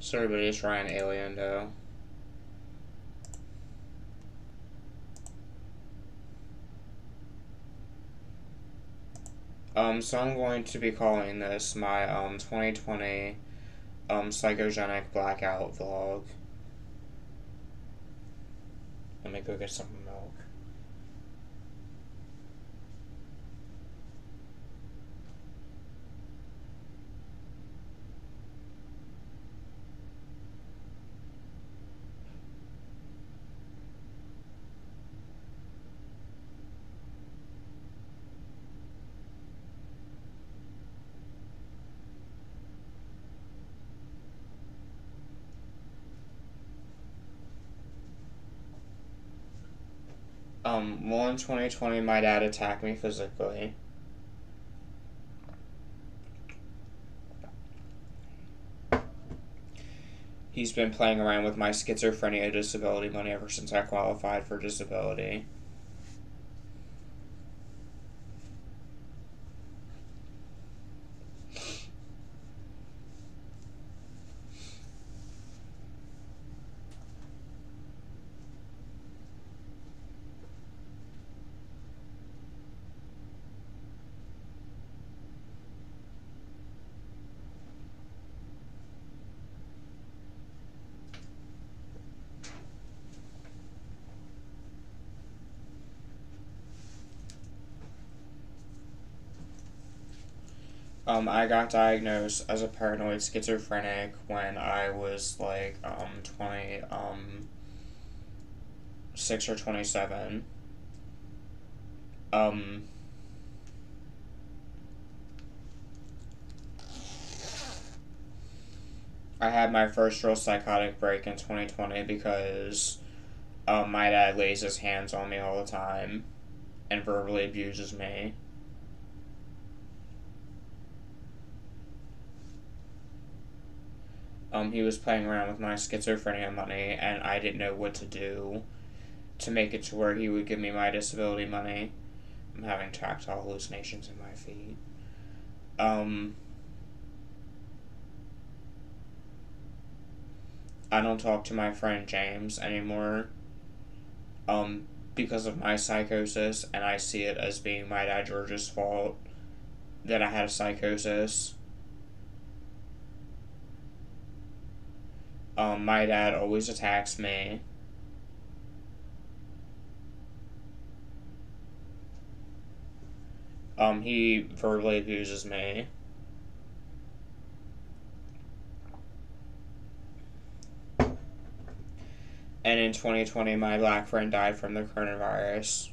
So everybody's trying Alien, though. So I'm going to be calling this my 2020 Psychogenic Blackout vlog. Let me go get some milk. Well, in 2020, my dad attacked me physically. He's been playing around with my schizophrenia disability money ever since I qualified for disability. I got diagnosed as a paranoid schizophrenic when I was like 26 or 27. I had my first real psychotic break in 2020 because my dad lays his hands on me all the time and verbally abuses me. He was playing around with my schizophrenia money, and I didn't know what to do to make it to where he would give me my disability money. I'm having tactile hallucinations in my feet. I don't talk to my friend James anymore, because of my psychosis, and I see it as being my dad George's fault that I had a psychosis. My dad always attacks me. He verbally abuses me. And in 2020, my black friend died from the coronavirus.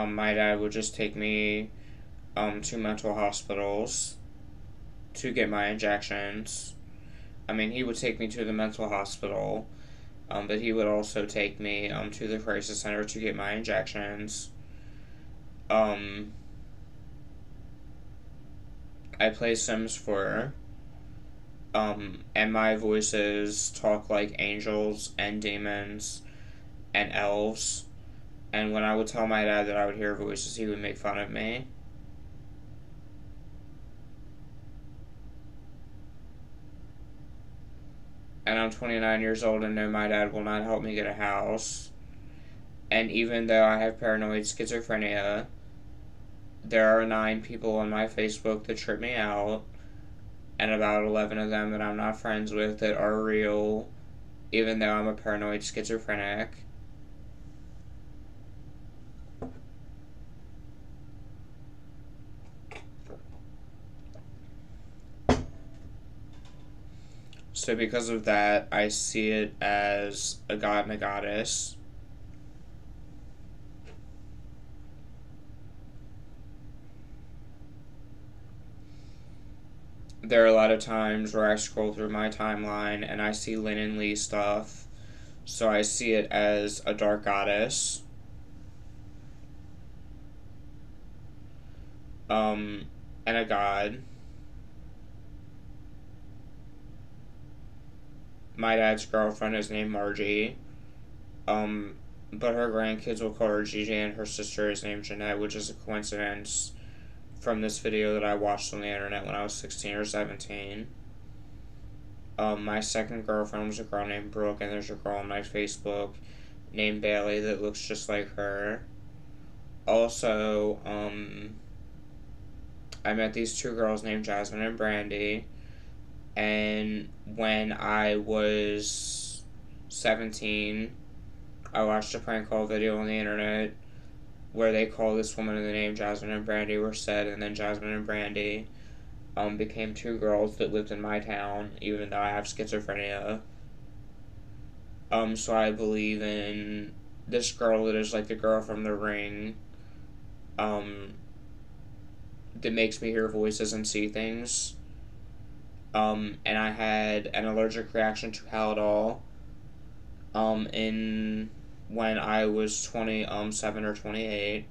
My dad would just take me to mental hospitals to get my injections. I mean, he would take me to the mental hospital, but he would also take me to the crisis center to get my injections. I play Sims 4, and my voices talk like angels and demons and elves. And when I would tell my dad that I would hear voices, he would make fun of me. And I'm 29 years old and know my dad will not help me get a house. And even though I have paranoid schizophrenia, there are 9 people on my Facebook that trip me out, and about 11 of them that I'm not friends with that are real, even though I'm a paranoid schizophrenic. So because of that, I see it as a god and a goddess. There are a lot of times where I scroll through my timeline and I see Lin and Lee stuff, so I see it as a dark goddess. and a god. My dad's girlfriend is named Margie. But her grandkids will call her Gigi, and her sister is named Jeanette, which is a coincidence from this video that I watched on the internet when I was 16 or 17. My second girlfriend was a girl named Brooke, and there's a girl on my Facebook named Bailey that looks just like her. Also, I met these two girls named Jasmine and Brandy, and when I was 17, I watched a prank call video on the internet where they called this woman and the name Jasmine and Brandy were said, and then Jasmine and Brandy became two girls that lived in my town, even though I have schizophrenia. So I believe in this girl that is like the girl from The Ring, that makes me hear voices and see things. And I had an allergic reaction to Haldol, when I was 27 or 28.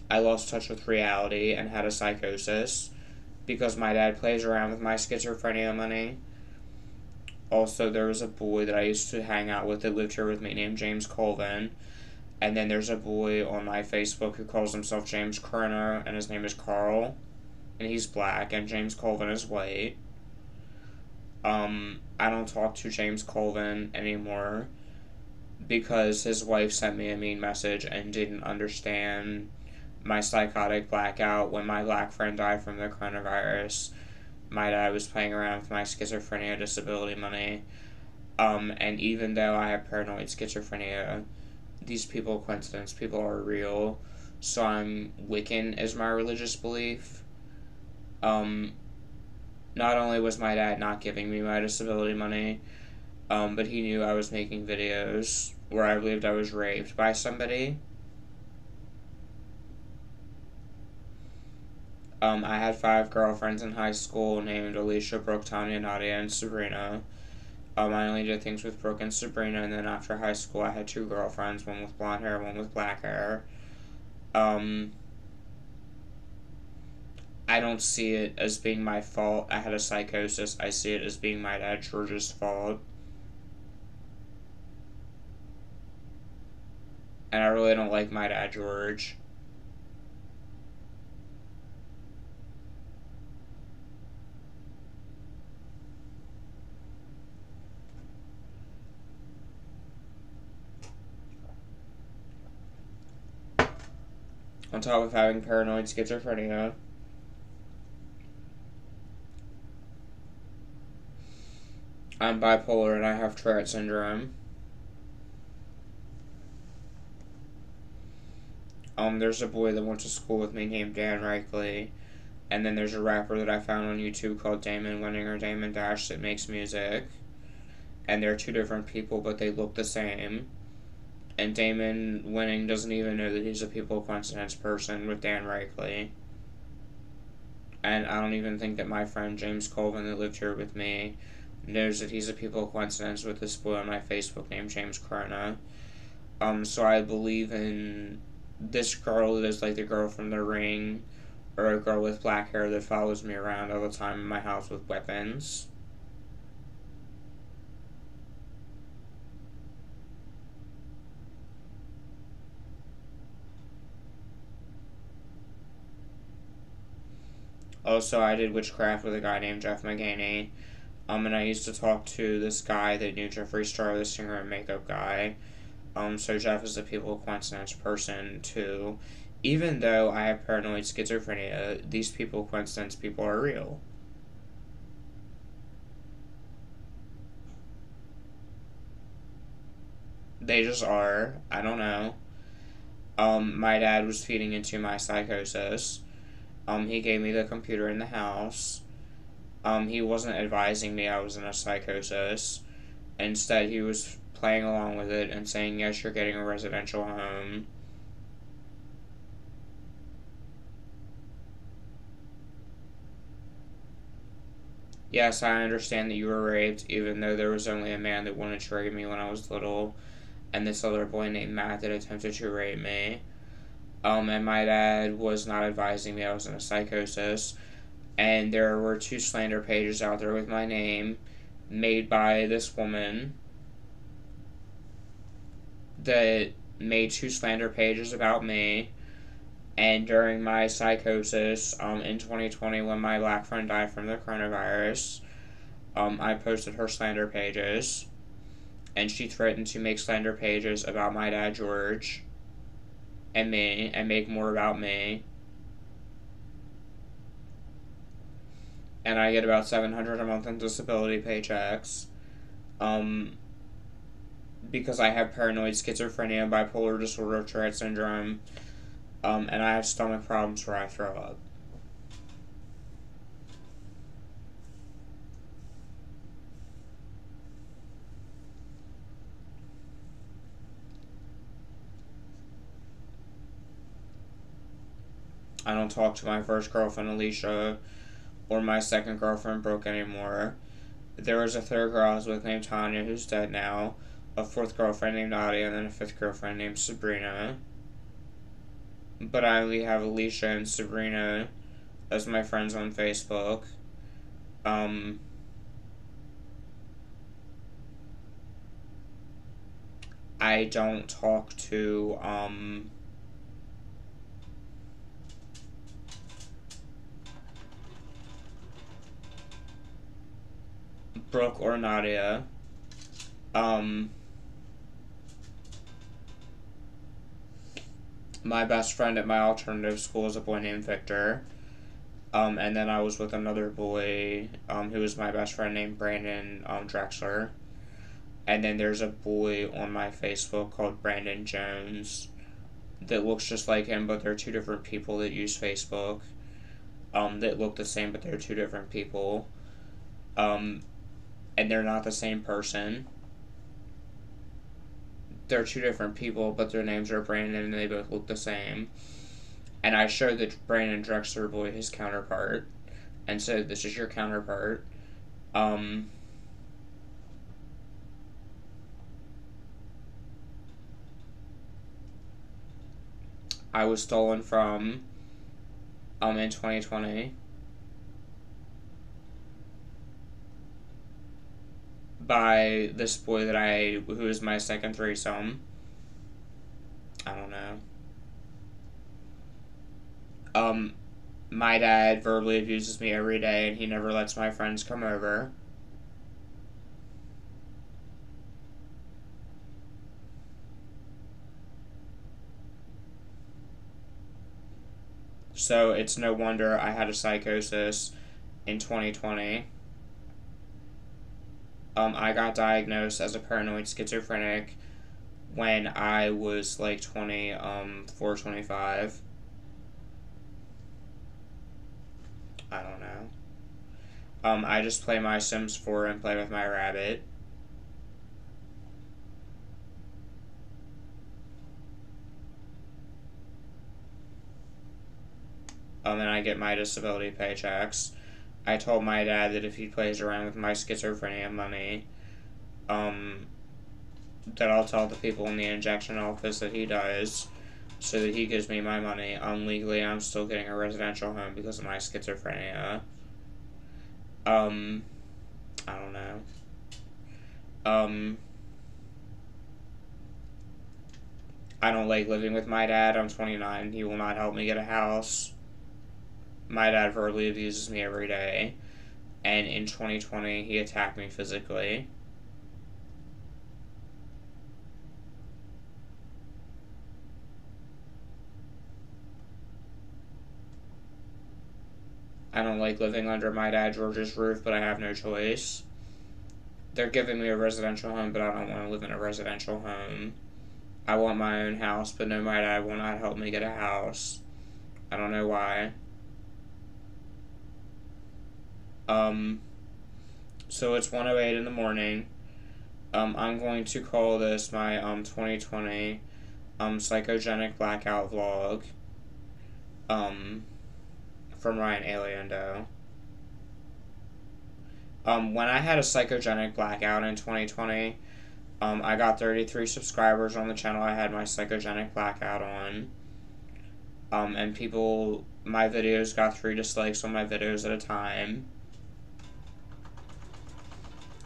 I lost touch with reality and had a psychosis because my dad plays around with my schizophrenia money. Also, there was a boy that I used to hang out with that lived here with me named James Colvin. And then there's a boy on my Facebook who calls himself James Kerner, and his name is Carl. And he's black, and James Colvin is white. I don't talk to James Colvin anymore because his wife sent me a mean message and didn't understand my psychotic blackout when my black friend died from the coronavirus. My dad was playing around with my schizophrenia disability money. And even though I have paranoid schizophrenia, these people are real. So I'm Wiccan is my religious belief. Not only was my dad not giving me my disability money, but he knew I was making videos where I believed I was raped by somebody. I had 5 girlfriends in high school named Alicia, Brooke, Tanya, Nadia, and Sabrina. I only did things with Brooke and Sabrina, and then after high school I had 2 girlfriends, one with blonde hair, one with black hair. I don't see it as being my fault I had a psychosis. I see it as being my dad George's fault. And I really don't like my dad George. On top of having paranoid schizophrenia, I'm bipolar and I have Tourette syndrome. There's a boy that went to school with me named Dan Reichley, and then there's a rapper that I found on YouTube called Damon Winning or Damon Dash that makes music, and they're 2 different people, but they look the same. And Damon Winning doesn't even know that he's a people coincidence person with Dan Reichley. And I don't even think that my friend James Colvin that lived here with me knows that he's a people coincidence with this boy on my Facebook named James Corona. So I believe in this girl that is like the girl from The Ring, or a girl with black hair that follows me around all the time in my house with weapons. Also, I did witchcraft with a guy named Jeff McGaney. And I used to talk to this guy that knew Jeffree Star, the singer and makeup guy. So Jeff is a people coincidence person, too. Even though I have paranoid schizophrenia, these people coincidence people are real. They just are. I don't know. My dad was feeding into my psychosis. He gave me the computer in the house. He wasn't advising me I was in a psychosis. Instead, he was playing along with it and saying, yes, you're getting a residential home. Yes, I understand that you were raped, even though there was only a man that wanted to rape me when I was little, and this other boy named Matt that attempted to rape me. And my dad was not advising me I was in a psychosis. And there were 2 slander pages out there with my name made by this woman that made 2 slander pages about me. And during my psychosis, in 2020, when my black friend died from the coronavirus, I posted her slander pages, and she threatened to make slander pages about my dad George and me, and make more about me. And I get about $700 a month in disability paychecks, because I have paranoid schizophrenia, bipolar disorder, Tourette syndrome, and I have stomach problems where I throw up. I don't talk to my first girlfriend, Alicia, or my second girlfriend, Brooke, anymore. There was a third girl I was with named Tanya, who's dead now, a fourth girlfriend named Nadia, and then a fifth girlfriend named Sabrina. But I only have Alicia and Sabrina as my friends on Facebook. I don't talk to, Brooke or Nadia. My best friend at my alternative school is a boy named Victor. And then I was with another boy, who was my best friend named Brandon, Drexler. And then there's a boy on my Facebook called Brandon Jones that looks just like him, but they're 2 different people that use Facebook, that look the same, but they're 2 different people. And they're not the same person. They're 2 different people, but their names are Brandon, and they both look the same. And I showed the Brandon Drexler boy his counterpart, and said, "This is your counterpart." I was stolen from, in 2020. By this boy who is my second threesome. I don't know. My dad verbally abuses me every day, and he never lets my friends come over. So it's no wonder I had a psychosis in 2020. I got diagnosed as a paranoid schizophrenic when I was like 24, 25. I don't know. I just play my Sims 4 and play with my rabbit. And I get my disability paychecks. I told my dad that if he plays around with my schizophrenia money, that I'll tell the people in the injection office that he does, so that he gives me my money. Legally, I'm still getting a residential home because of my schizophrenia. I don't know. I don't like living with my dad. I'm 29. He will not help me get a house. My dad verbally abuses me every day. And in 2020, he attacked me physically. I don't like living under my dad George's roof, but I have no choice. They're giving me a residential home, but I don't want to live in a residential home. I want my own house, but no, my dad will not help me get a house. I don't know why. So it's 1:08 in the morning. I'm going to call this my 2020 Psychogenic Blackout vlog from Ryan Aliendo. When I had a Psychogenic Blackout in 2020, I got 33 subscribers on the channel I had my Psychogenic Blackout on. And people, my videos got 3 dislikes on my videos at a time.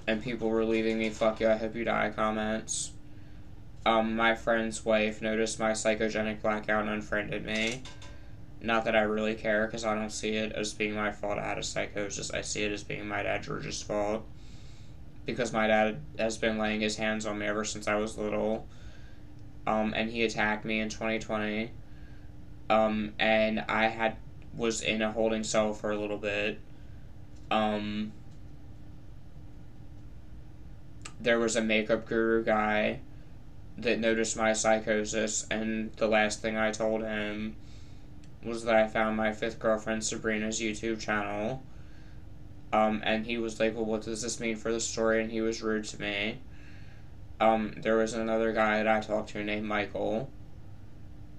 And people were leaving me "fuck you, I hope you die" comments. My friend's wife noticed my psychogenic blackout and unfriended me. Not that I really care, because I don't see it as being my fault I had a psychosis. I see it as being my dad George's fault. Because my dad has been laying his hands on me ever since I was little. And he attacked me in 2020. And I was in a holding cell for a little bit. There was a makeup guru guy that noticed my psychosis, and the last thing I told him was that I found my 5th girlfriend Sabrina's YouTube channel. And he was like, well, what does this mean for the story? And he was rude to me. There was another guy that I talked to named Michael,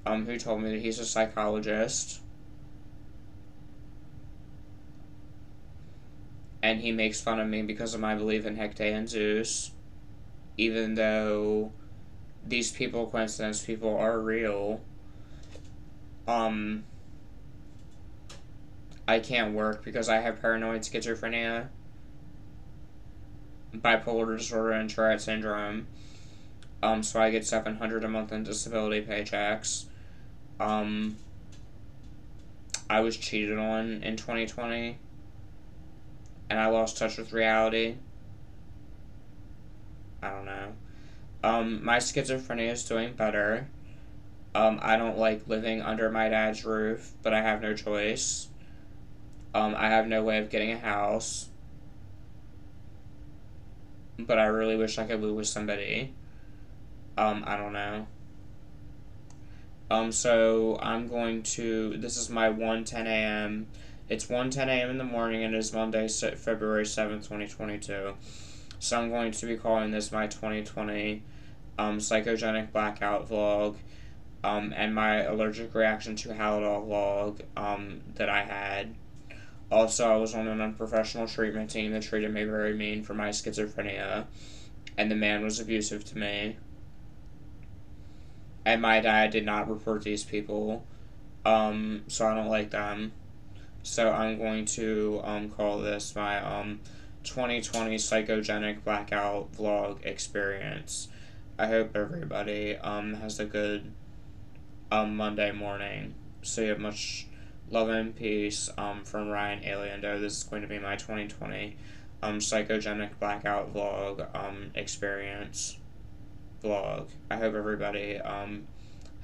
who told me that he's a psychologist. And he makes fun of me because of my belief in Hecate and Zeus. Even though these people, coincidence people, are real. I can't work because I have paranoid schizophrenia, bipolar disorder, and Tourette syndrome. So I get $700 a month in disability paychecks. I was cheated on in 2020, and I lost touch with reality. I don't know. My schizophrenia is doing better. I don't like living under my dad's roof, but I have no choice. I have no way of getting a house, but I really wish I could live with somebody. I don't know. So I'm going to, this is my 1:10 a.m. It's 1:10 a.m. in the morning, and it is Monday, February 7th, 2022. So I'm going to be calling this my 2020 psychogenic blackout vlog, and my allergic reaction to Halidol vlog that I had. Also, I was on an unprofessional treatment team that treated me very mean for my schizophrenia, and the man was abusive to me. And my dad did not report these people, so I don't like them. So I'm going to call this my 2020 psychogenic blackout vlog experience. I hope everybody has a good Monday morning. So you have much love and peace from Ryan Aliendo. This is going to be my 2020 psychogenic blackout vlog experience vlog. I hope everybody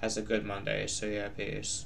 has a good Monday. So yeah, peace.